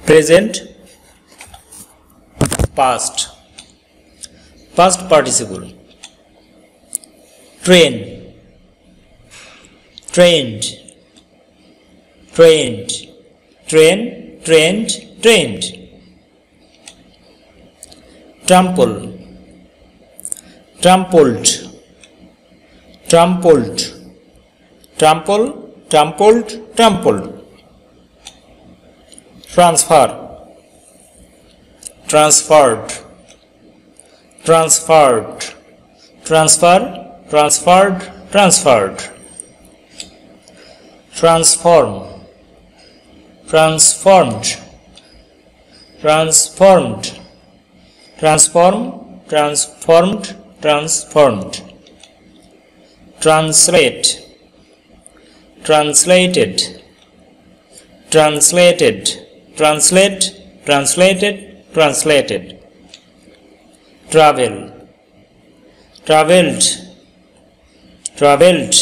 Present, past, past participle. Train, trained, trained, train, trained, trained. Trample, trampled, trampled, trample, trampled, trampled. Transfer, transferred, transferred, transfer, transferred, transferred. Transform, transformed, transformed, transform, transformed, transformed. Translate, translated, translated, translate, translated, translated. Travel, travelled, travelled,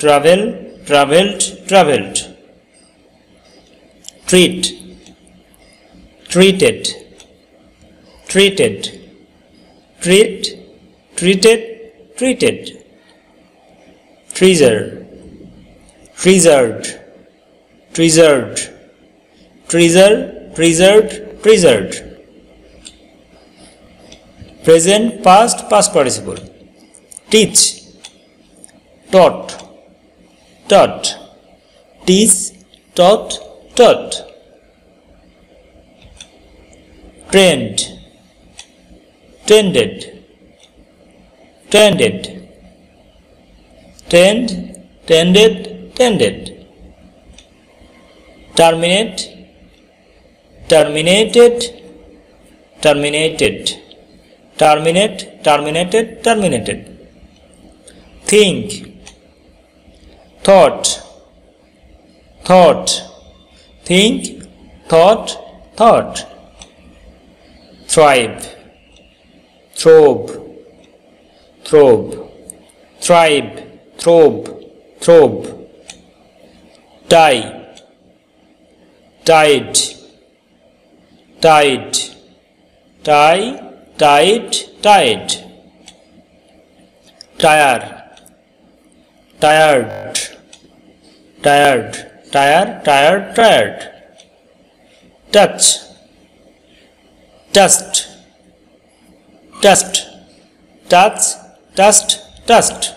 travel, travelled, travelled. Treat, treated, treated, treat, treated, treated. Treasure, treasured, treasured, treasure, treasured, treasured. Present, past, past participle. Teach, taught, taught, teach, taught, taught. Trained, tended, tended, tend, tended, tended. Terminate, terminated, terminated, terminate, terminated, terminated. Think, thought, thought, think, thought, thought. Thrive, throb, throb, thrive, throb, throb. Die, died, died, die, died, died. Tire, tired, tired, tire, tired, tired. Touch, dust, dust, touch, dust, dust.